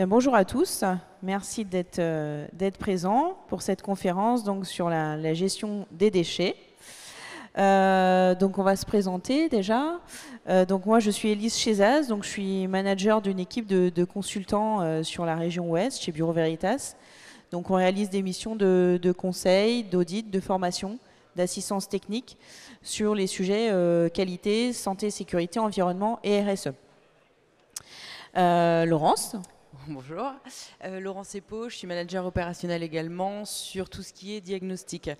Bien, bonjour à tous, merci d'être présents pour cette conférence donc, sur la gestion des déchets. Donc on va se présenter déjà. Donc moi je suis Élise Chezaz, donc je suis manager d'une équipe de consultants sur la région Ouest chez Bureau Veritas. Donc on réalise des missions de conseil, d'audit, de formation, d'assistance technique sur les sujets qualité, santé, sécurité, environnement et RSE. Laurence. Bonjour, Laurence Epo, je suis manager opérationnel également sur tout ce qui est diagnostic.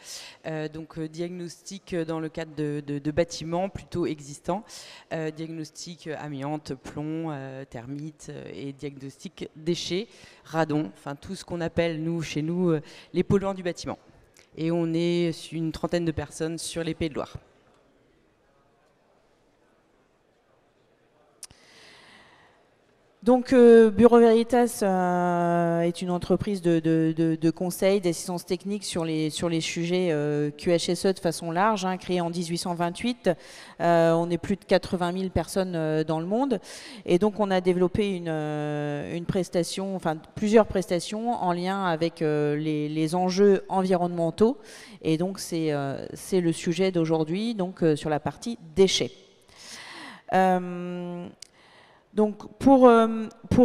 Diagnostic dans le cadre de bâtiments plutôt existants, diagnostic amiante, plomb, termites et diagnostic déchets, radon, enfin tout ce qu'on appelle chez nous les polluants du bâtiment. Et on est une trentaine de personnes sur les Pays de Loire. Donc Bureau Veritas est une entreprise de conseil, d'assistance technique sur les sujets QHSE de façon large, créée en 1828. On est plus de 80 000 personnes dans le monde. Et donc on a développé une prestation, enfin plusieurs prestations en lien avec les enjeux environnementaux. Et donc c'est le sujet d'aujourd'hui, donc sur la partie déchets. Donc pour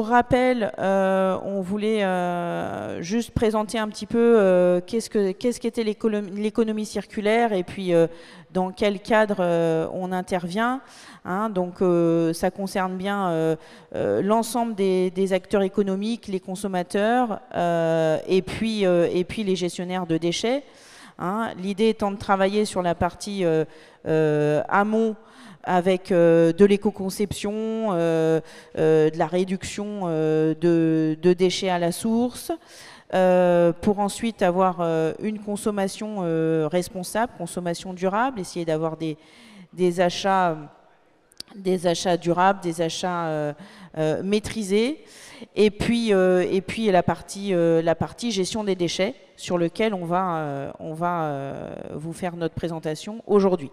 rappel, on voulait juste présenter un petit peu qu'est-ce qu'était l'économie circulaire et puis dans quel cadre on intervient. Donc ça concerne bien l'ensemble des acteurs économiques, les consommateurs et puis les gestionnaires de déchets. L'idée étant de travailler sur la partie amont avec de l'éco-conception, de la réduction de déchets à la source, pour ensuite avoir une consommation responsable, consommation durable, essayer d'avoir des achats durables, des achats maîtrisés, et puis la partie gestion des déchets sur lequel on va vous faire notre présentation aujourd'hui.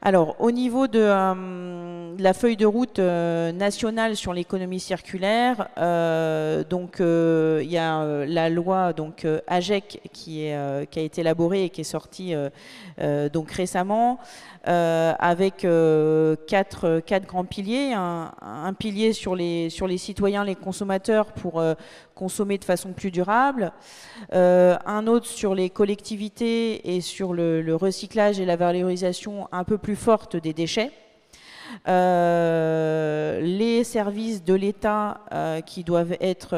Alors, au niveau de la feuille de route nationale sur l'économie circulaire, il y a la loi AGEC qui a été élaborée et qui est sortie donc récemment, avec quatre grands piliers. Un pilier sur les citoyens, les consommateurs pour consommer de façon plus durable, un autre sur les collectivités et sur le recyclage et la valorisation un peu plus forte des déchets, les services de l'État qui doivent être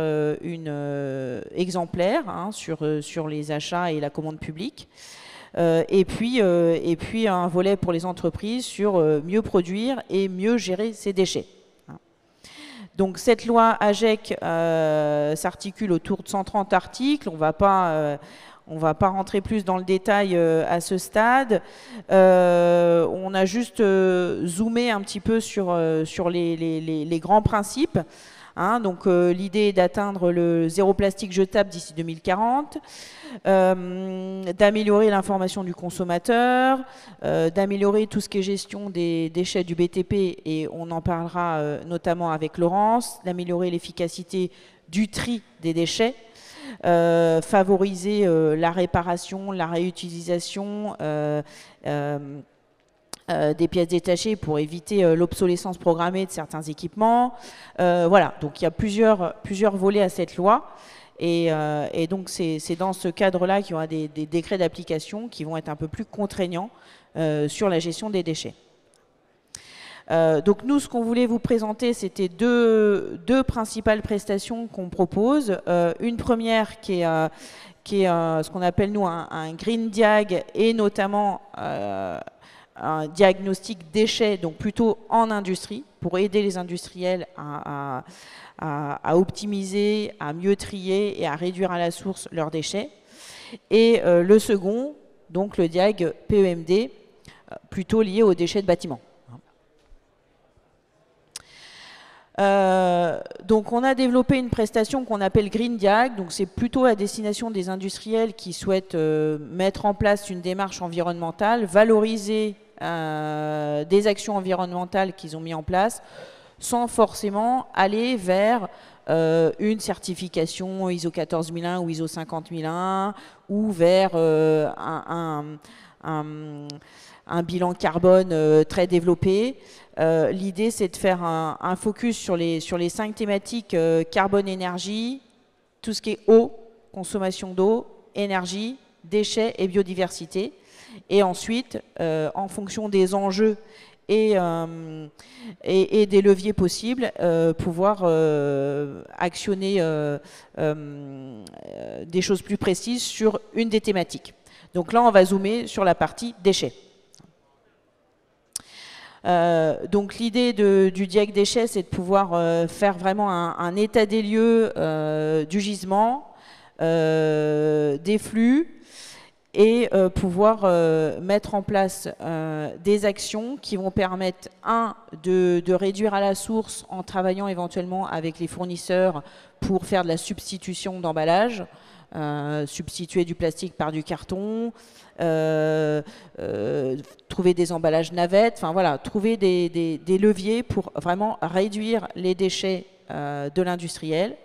exemplaires sur les achats et la commande publique, et puis un volet pour les entreprises sur mieux produire et mieux gérer ces déchets. Donc cette loi AGEC s'articule autour de 130 articles. On va pas rentrer plus dans le détail à ce stade. On a juste zoomé un petit peu sur les grands principes. Donc l'idée est d'atteindre le zéro plastique jetable d'ici 2040, d'améliorer l'information du consommateur, d'améliorer tout ce qui est gestion des déchets du BTP, et on en parlera notamment avec Laurence, d'améliorer l'efficacité du tri des déchets, favoriser la réparation, la réutilisation des pièces détachées pour éviter l'obsolescence programmée de certains équipements. Voilà, donc il y a plusieurs volets à cette loi. Et donc c'est dans ce cadre-là qu'il y aura des décrets d'application qui vont être un peu plus contraignants sur la gestion des déchets. Donc nous, ce qu'on voulait vous présenter, c'était deux principales prestations qu'on propose. Une première qui est ce qu'on appelle nous un Green Diag, et notamment un diagnostic déchets, donc plutôt en industrie, pour aider les industriels à optimiser, à mieux trier et à réduire à la source leurs déchets. Et le second, donc le Diag PEMD, plutôt lié aux déchets de bâtiment. Donc on a développé une prestation qu'on appelle Green Diag, donc c'est plutôt à destination des industriels qui souhaitent mettre en place une démarche environnementale, valoriser des actions environnementales qu'ils ont mis en place, sans forcément aller vers une certification ISO 14001 ou ISO 50001 ou vers un bilan carbone très développé. L'idée, c'est de faire un focus sur les 5 thématiques carbone-énergie, tout ce qui est eau, consommation d'eau, énergie, déchets et biodiversité. Et ensuite, en fonction des enjeux et des leviers possibles, pouvoir actionner des choses plus précises sur une des thématiques. Donc là, on va zoomer sur la partie déchets. Donc l'idée du DIAC déchets, c'est de pouvoir faire vraiment un état des lieux du gisement, des flux, et pouvoir mettre en place des actions qui vont permettre, de réduire à la source en travaillant éventuellement avec les fournisseurs pour faire de la substitution d'emballage, substituer du plastique par du carton, trouver des emballages navettes, enfin voilà, trouver des leviers pour vraiment réduire les déchets de l'industriel.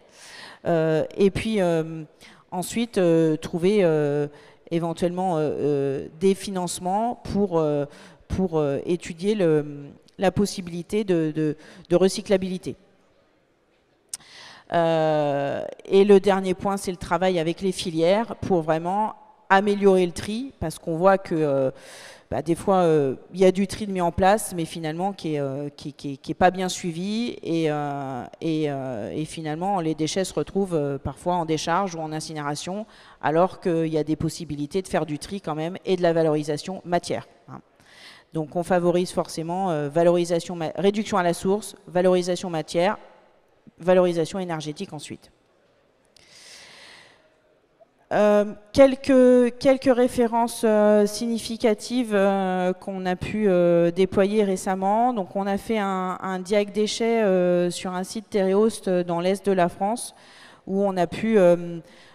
Et puis ensuite trouver éventuellement des financements pour étudier la possibilité de recyclabilité. Et le dernier point, c'est le travail avec les filières pour vraiment améliorer le tri, parce qu'on voit que des fois, il y a du tri de mis en place, mais finalement qui est pas bien suivi, et finalement, les déchets se retrouvent parfois en décharge ou en incinération, alors qu'il y a des possibilités de faire du tri quand même et de la valorisation matière. Donc on favorise forcément réduction à la source, valorisation matière, valorisation énergétique ensuite. Quelques références significatives qu'on a pu déployer récemment. Donc on a fait un DIAC déchets sur un site Terehost dans l'est de la France, où on a pu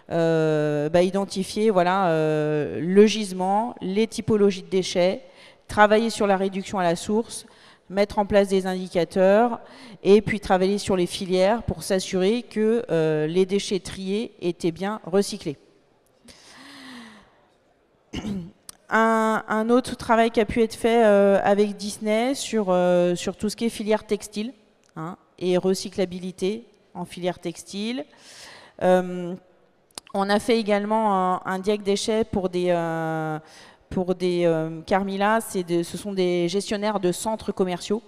identifier le gisement, les typologies de déchets, travailler sur la réduction à la source, mettre en place des indicateurs et puis travailler sur les filières pour s'assurer que les déchets triés étaient bien recyclés. Un autre travail qui a pu être fait avec Disney sur tout ce qui est filière textile et recyclabilité en filière textile. On a fait également un DIAC déchets pour des Carmila, ce sont des gestionnaires de centres commerciaux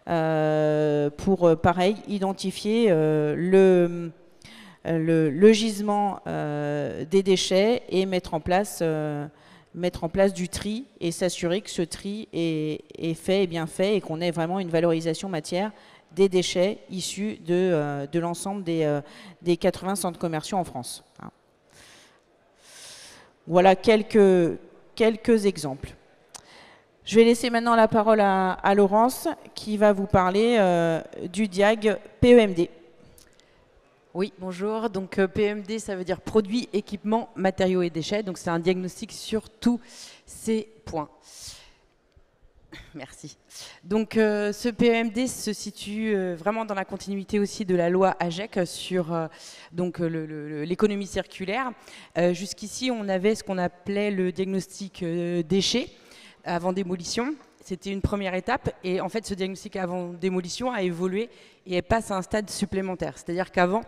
pour, pareil, identifier le gisement des déchets et mettre en place du tri et s'assurer que ce tri est fait et bien fait et qu'on ait vraiment une valorisation matière des déchets issus de l'ensemble des 80 centres commerciaux en France. Voilà quelques exemples. Je vais laisser maintenant la parole à Laurence qui va vous parler du DIAG PEMD. Oui, bonjour. Donc PEMD, ça veut dire produits, équipements, matériaux et déchets. Donc c'est un diagnostic sur tous ces points. Merci. Donc ce PEMD se situe vraiment dans la continuité aussi de la loi AGEC sur l'économie circulaire. Jusqu'ici, on avait ce qu'on appelait le diagnostic déchets avant démolition. C'était une première étape et en fait ce diagnostic avant démolition a évolué et passe à un stade supplémentaire. C'est-à-dire qu'avant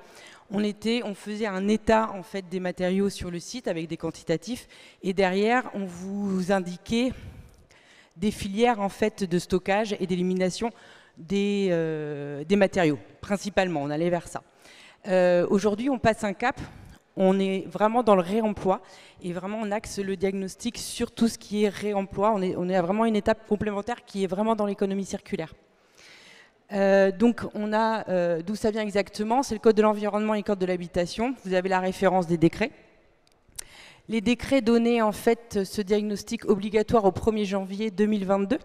on faisait un état en fait des matériaux sur le site avec des quantitatifs et derrière on vous indiquait des filières en fait de stockage et d'élimination des matériaux. Principalement, on allait vers ça. Aujourd'hui, on passe un cap. On est vraiment dans le réemploi et vraiment on axe le diagnostic sur tout ce qui est réemploi. On est à vraiment une étape complémentaire qui est vraiment dans l'économie circulaire. Donc on a d'où ça vient exactement, c'est le code de l'environnement et le code de l'habitation. Vous avez la référence des décrets. Les décrets donnaient en fait ce diagnostic obligatoire au 1er janvier 2022.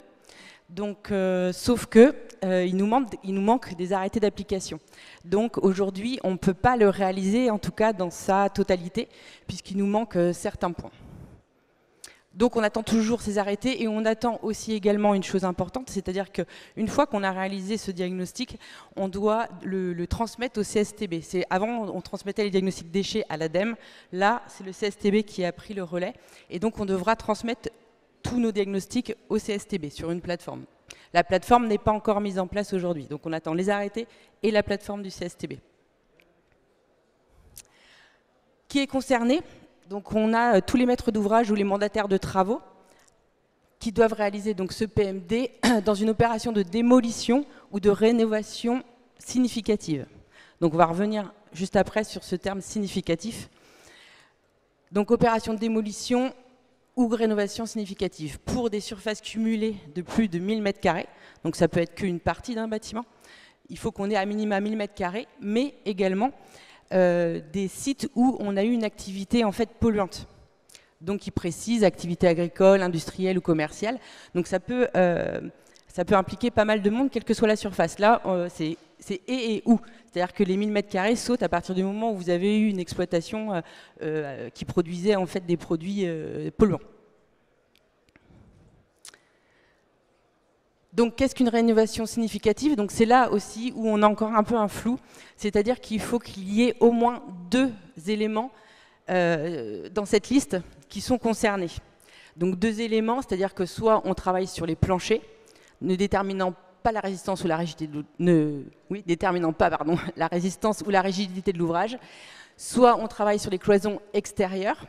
Donc, sauf que il nous manque des arrêtés d'application. Donc aujourd'hui, on ne peut pas le réaliser, en tout cas dans sa totalité, puisqu'il nous manque certains points. Donc on attend toujours ces arrêtés et on attend aussi également une chose importante, c'est-à-dire qu'une fois qu'on a réalisé ce diagnostic, on doit le transmettre au CSTB. Avant, on transmettait les diagnostics déchets à l'ADEME, là c'est le CSTB qui a pris le relais et donc on devra transmettre tous nos diagnostics au CSTB sur une plateforme. La plateforme n'est pas encore mise en place aujourd'hui, donc on attend les arrêtés et la plateforme du CSTB. Qui est concerné ? Donc on a tous les maîtres d'ouvrage ou les mandataires de travaux qui doivent réaliser donc ce PMD dans une opération de démolition ou de rénovation significative. Donc on va revenir juste après sur ce terme significatif. Donc opération de démolition ou rénovation significative pour des surfaces cumulées de plus de 1000 m². Donc ça peut être qu'une partie d'un bâtiment. Il faut qu'on ait à minima 1000 m², mais également des sites où on a eu une activité en fait polluante. Donc il précise activité agricole, industrielle ou commerciale. Donc ça peut impliquer pas mal de monde, quelle que soit la surface. Là, c'est et où. C'est-à-dire que les 1000 m² sautent à partir du moment où vous avez eu une exploitation qui produisait en fait des produits polluants. Donc, qu'est-ce qu'une rénovation significative? Donc, c'est là aussi où on a encore un peu un flou, c'est-à-dire qu'il faut qu'il y ait au moins 2 éléments dans cette liste qui sont concernés. Donc, 2 éléments, c'est-à-dire que soit on travaille sur les planchers, ne déterminant pas la résistance ou la rigidité la résistance ou la rigidité de l'ouvrage, soit on travaille sur les cloisons extérieures,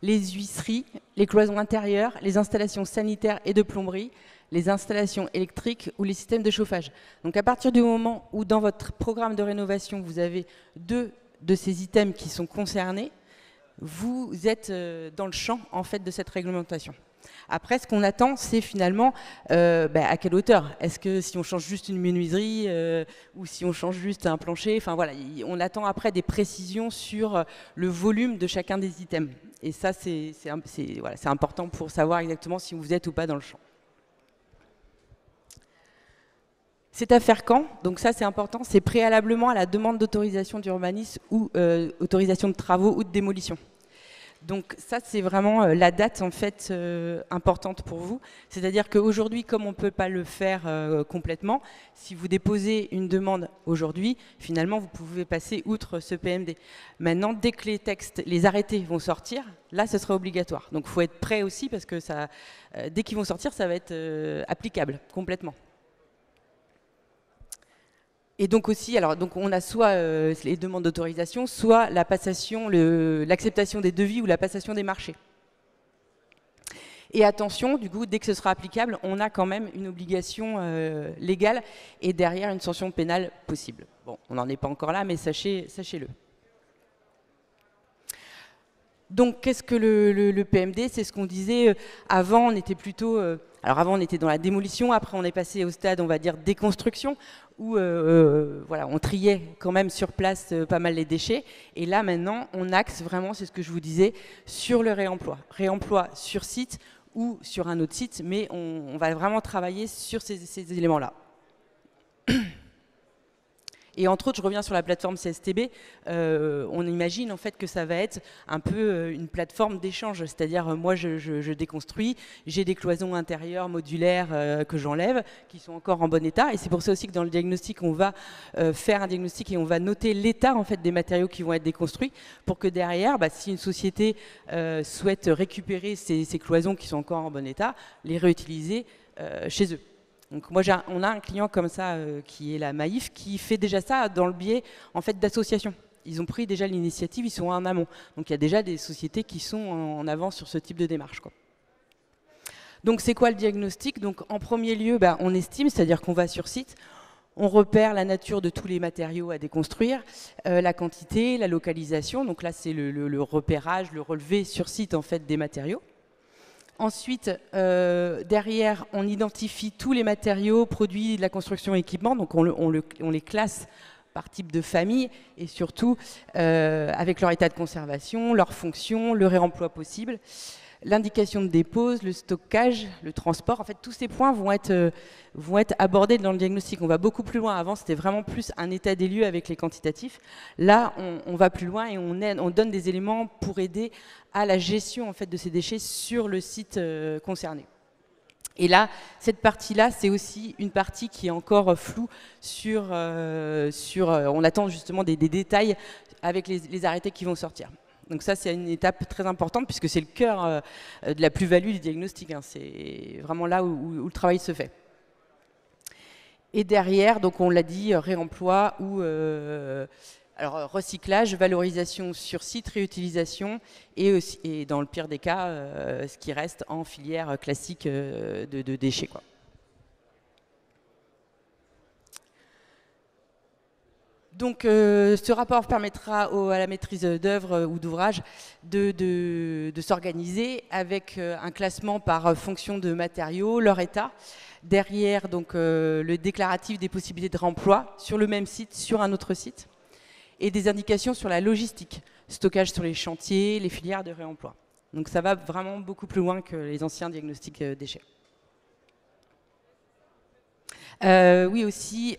les huisseries, les cloisons intérieures, les installations sanitaires et de plomberie, les installations électriques ou les systèmes de chauffage. Donc à partir du moment où dans votre programme de rénovation, vous avez 2 de ces items qui sont concernés, vous êtes dans le champ en fait, de cette réglementation. Après, ce qu'on attend, c'est finalement à quelle hauteur? Est-ce que si on change juste une menuiserie ou si on change juste un plancher? Enfin voilà, on attend après des précisions sur le volume de chacun des items. Et ça, c'est important pour savoir exactement si vous êtes ou pas dans le champ. C'est à faire quand? Donc ça, c'est important. C'est préalablement à la demande d'autorisation d'urbanisme ou autorisation de travaux ou de démolition. Donc ça, c'est vraiment la date en fait importante pour vous. C'est-à-dire qu'aujourd'hui, comme on ne peut pas le faire complètement, si vous déposez une demande aujourd'hui, finalement, vous pouvez passer outre ce PMD. Maintenant, dès que les textes, les arrêtés vont sortir, là, ce sera obligatoire. Donc il faut être prêt aussi parce que ça, dès qu'ils vont sortir, ça va être applicable complètement. Et donc aussi, donc on a soit les demandes d'autorisation, soit la passation, l'acceptation des devis ou la passation des marchés. Et attention, du coup, dès que ce sera applicable, on a quand même une obligation légale et derrière une sanction pénale possible. Bon, on n'en est pas encore là, mais sachez-le. Donc, qu'est-ce que le PMD? C'est ce qu'on disait avant, on était plutôt... alors avant, on était dans la démolition, après on est passé au stade, on va dire, déconstruction, où voilà, on triait quand même sur place pas mal les déchets. Et là, maintenant, on axe vraiment, c'est ce que je vous disais, sur le réemploi. Réemploi sur site ou sur un autre site, mais on va vraiment travailler sur ces éléments-là. Et entre autres, je reviens sur la plateforme CSTB, on imagine en fait que ça va être un peu une plateforme d'échange, c'est-à-dire moi je déconstruis, j'ai des cloisons intérieures modulaires que j'enlève, qui sont encore en bon état, et c'est pour ça aussi que dans le diagnostic, on va faire un diagnostic et on va noter l'état en fait des matériaux qui vont être déconstruits, pour que derrière, si une société souhaite récupérer ces cloisons qui sont encore en bon état, les réutiliser chez eux. Donc moi, on a un client comme ça qui est la Maïf qui fait déjà ça dans le biais en fait d'associations. Ils ont pris déjà l'initiative, ils sont en amont. Donc il y a déjà des sociétés qui sont en avance sur ce type de démarche, quoi. Donc c'est quoi le diagnostic? Donc en premier lieu, on estime, c'est-à-dire qu'on va sur site, on repère la nature de tous les matériaux à déconstruire, la quantité, la localisation. Donc là c'est le repérage, le relevé sur site en fait des matériaux. Ensuite, derrière, on identifie tous les matériaux, produits de la construction et équipement, donc on les classe par type de famille et surtout avec leur état de conservation, leur fonction, le réemploi possible. l'indication de dépose, le stockage, le transport. En fait, tous ces points vont être abordés dans le diagnostic. On va beaucoup plus loin. Avant, c'était vraiment plus un état des lieux avec les quantitatifs. Là, on va plus loin et on donne des éléments pour aider à la gestion en fait, de ces déchets sur le site concerné. Et là, cette partie-là, c'est aussi une partie qui est encore floue on attend justement des détails avec les arrêtés qui vont sortir. Donc ça, c'est une étape très importante puisque c'est le cœur de la plus-value du diagnostic. Hein. C'est vraiment là où le travail se fait. Et derrière, donc on l'a dit, réemploi ou alors, recyclage, valorisation sur site, réutilisation et dans le pire des cas, ce qui reste en filière classique de déchets, quoi. Donc, ce rapport permettra à la maîtrise d'œuvre ou d'ouvrage de s'organiser avec un classement par fonction de matériaux, leur état. Derrière, donc, le déclaratif des possibilités de réemploi sur le même site, sur un autre site. Et des indications sur la logistique, stockage sur les chantiers, les filières de réemploi. Donc ça va vraiment beaucoup plus loin que les anciens diagnostics déchets. Oui aussi,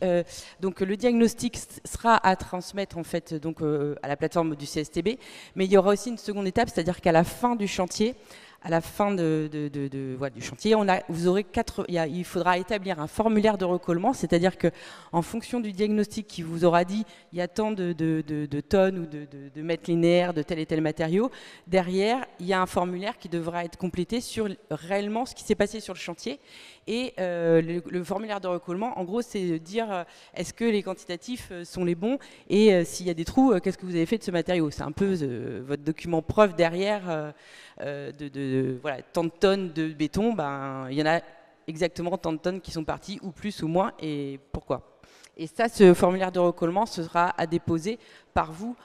donc le diagnostic sera à transmettre en fait donc, à la plateforme du CSTB, mais il y aura aussi une seconde étape, c'est-à-dire qu'à la fin du chantier, à la fin voilà, du chantier, il faudra établir un formulaire de recollement, c'est-à-dire qu'en fonction du diagnostic qui vous aura dit il y a tant de tonnes ou de mètres linéaires de tel et tel matériau, derrière, il y a un formulaire qui devra être complété sur réellement ce qui s'est passé sur le chantier. Et le formulaire de recollement, en gros, c'est dire est-ce que les quantitatifs sont les bons et s'il y a des trous, qu'est-ce que vous avez fait de ce matériau? C'est un peu votre document preuve derrière voilà, tant de tonnes de béton, ben, il y en a exactement tant de tonnes qui sont parties, ou plus ou moins, et pourquoi. Et ça, ce formulaire de recollement sera à déposer par vous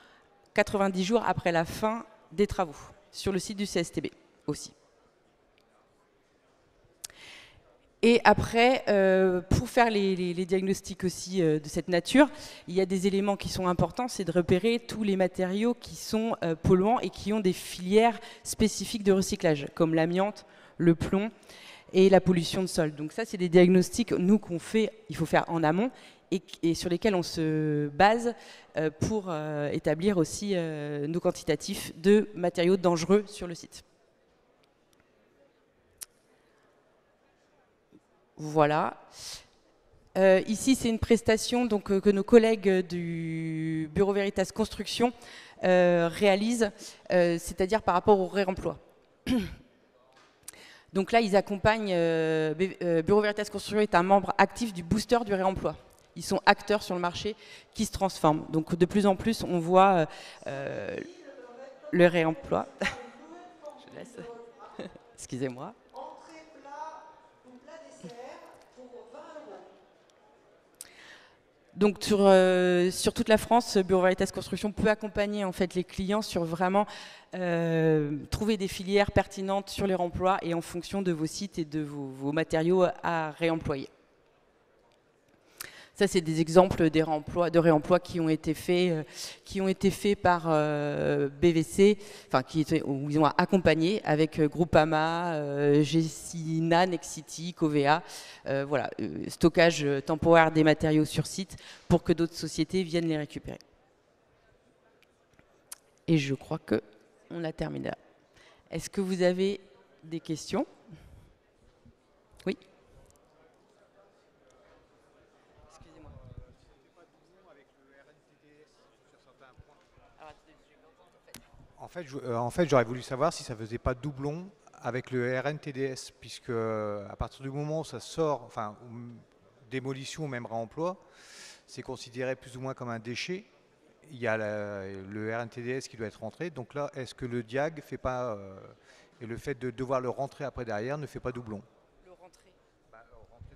90 jours après la fin des travaux, sur le site du CSTB aussi. Et après, pour faire les diagnostics aussi de cette nature, il y a des éléments qui sont importants, c'est de repérer tous les matériaux qui sont polluants et qui ont des filières spécifiques de recyclage, comme l'amiante, le plomb et la pollution de sol. Donc ça, c'est des diagnostics, nous, il faut faire en amont et sur lesquels on se base pour établir aussi nos quantitatifs de matériaux dangereux sur le site. Voilà. Ici, c'est une prestation donc, que nos collègues du Bureau Veritas Construction réalisent, c'est-à-dire par rapport au réemploi. Donc là, ils accompagnent, Bureau Veritas Construction est un membre actif du booster du réemploi. Ils sont acteurs sur le marché qui se transforment. Donc de plus en plus, on voit le réemploi. Je laisse. Excusez-moi. Donc sur toute la France, Bureau Veritas Construction peut accompagner en fait les clients sur vraiment trouver des filières pertinentes sur les réemplois et en fonction de vos sites et de vos matériaux à réemployer. Ça, c'est des exemples de réemplois qui ont été faits par BVC, enfin où ils ont accompagné avec Groupama, Gessina, Nexity, Covea, voilà, stockage temporaire des matériaux sur site pour que d'autres sociétés viennent les récupérer. Et je crois qu'on a terminé là. Est-ce que vous avez des questions? Oui. En fait, j'aurais voulu savoir si ça ne faisait pas doublon avec le RNTDS, puisque à partir du moment où ça sort, enfin, démolition ou même réemploi, c'est considéré plus ou moins comme un déchet. Il y a le RNTDS qui doit être rentré. Donc là, est-ce que le diag fait pas, et le fait de devoir le rentrer après derrière ne fait pas doublon? Le rentrer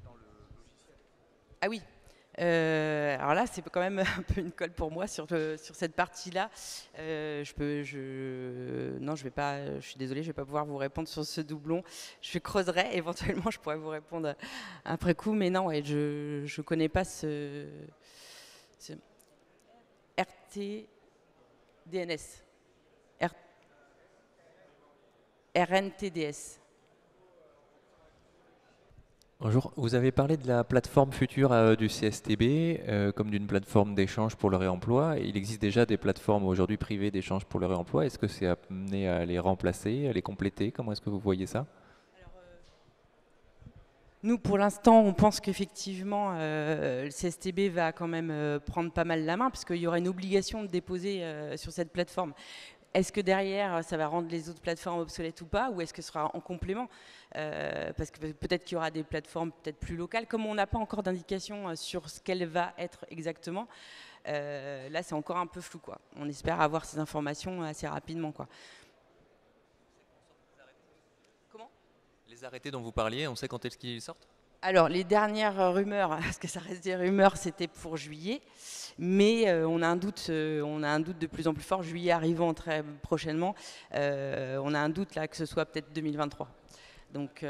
dans le logiciel. Ah oui. Alors là, c'est quand même un peu une colle pour moi sur cette partie-là. Non, je vais pas. Je suis désolée, je vais pas pouvoir vous répondre sur ce doublon. Je creuserai. Éventuellement, je pourrais vous répondre après coup, mais non, ouais, je connais pas ce RT DNS. RNTDS. Bonjour, vous avez parlé de la plateforme future du CSTB comme d'une plateforme d'échange pour le réemploi. Il existe déjà des plateformes aujourd'hui privées d'échange pour le réemploi. Est-ce que c'est amené à les remplacer, à les compléter? Comment est-ce que vous voyez ça? Nous, pour l'instant, on pense qu'effectivement, le CSTB va quand même prendre pas mal la main, parce qu'il y aura une obligation de déposer sur cette plateforme. Est-ce que derrière, ça va rendre les autres plateformes obsolètes ou pas, ou est-ce que ce sera en complément? Parce que peut-être qu'il y aura des plateformes peut-être plus locales. Comme on n'a pas encore d'indication sur ce qu'elle va être exactement, là, c'est encore un peu flou, quoi. On espère avoir ces informations assez rapidement, quoi. Les arrêtés dont vous parliez, on sait quand est-ce qu'ils sortent? Alors, les dernières rumeurs, parce que ça reste des rumeurs, c'était pour juillet, mais on a un doute de plus en plus fort, juillet arrivant très prochainement, on a un doute là que ce soit peut-être 2023. Donc,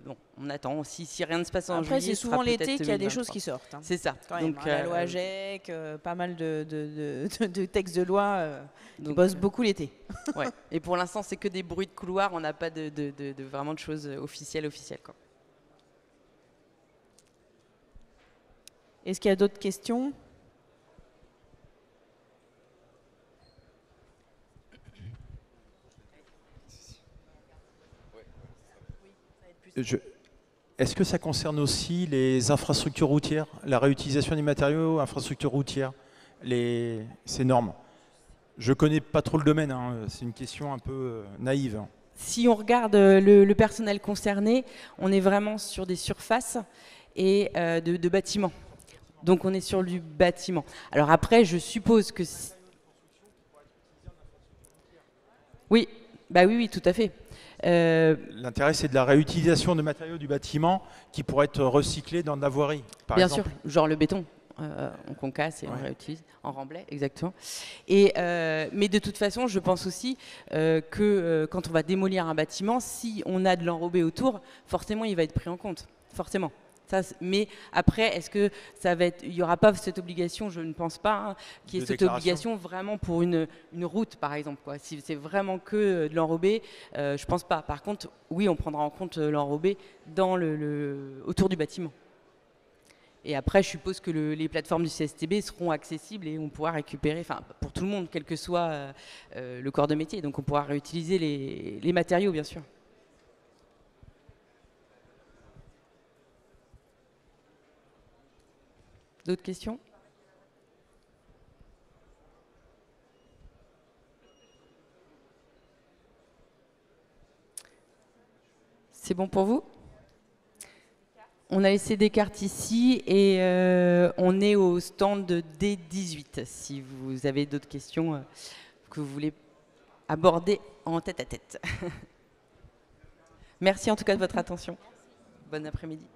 bon, on attend. Si rien ne se passe en juillet, après, c'est souvent l'été qu'il y a des choses 2023. qui sortent. Hein. C'est ça. Quand même, Donc, hein, la loi GEC, pas mal de textes de loi qui bossent beaucoup l'été. Ouais. Et pour l'instant, c'est que des bruits de couloir. On n'a pas vraiment de choses officielles, quoi. Est-ce qu'il y a d'autres questions? Est-ce que ça concerne aussi les infrastructures routières, la réutilisation des matériaux, infrastructures routières, ces normes? Je ne connais pas trop le domaine, hein, c'est une question un peu naïve. Si on regarde le personnel concerné, on est vraiment sur des surfaces et de bâtiments. Donc on est sur du bâtiment. Alors après, je suppose que... Oui, bah oui, tout à fait. L'intérêt, c'est de la réutilisation de matériaux du bâtiment qui pourraient être recyclés dans de la voirie, par exemple. Bien sûr, genre le béton. On concasse et on réutilise en remblai, exactement. Mais de toute façon, je pense aussi que quand on va démolir un bâtiment, si on a de l'enrobé autour, forcément, il va être pris en compte. Forcément. Ça, mais après, est-ce que ça va être, il n'y aura pas cette obligation, je ne pense pas, hein, qu'il y ait cette obligation vraiment pour une route, par exemple, quoi. Si c'est vraiment que de l'enrobé, je ne pense pas. Par contre, oui, on prendra en compte l'enrobé autour du bâtiment. Et après, je suppose que les plateformes du CSTB seront accessibles et on pourra récupérer, enfin, pour tout le monde, quel que soit le corps de métier. Donc, on pourra réutiliser les matériaux, bien sûr. D'autres questions? C'est bon pour vous? On a laissé des cartes ici et on est au stand de D18. Si vous avez d'autres questions que vous voulez aborder en tête à tête. Merci en tout cas de votre attention. Bon après-midi.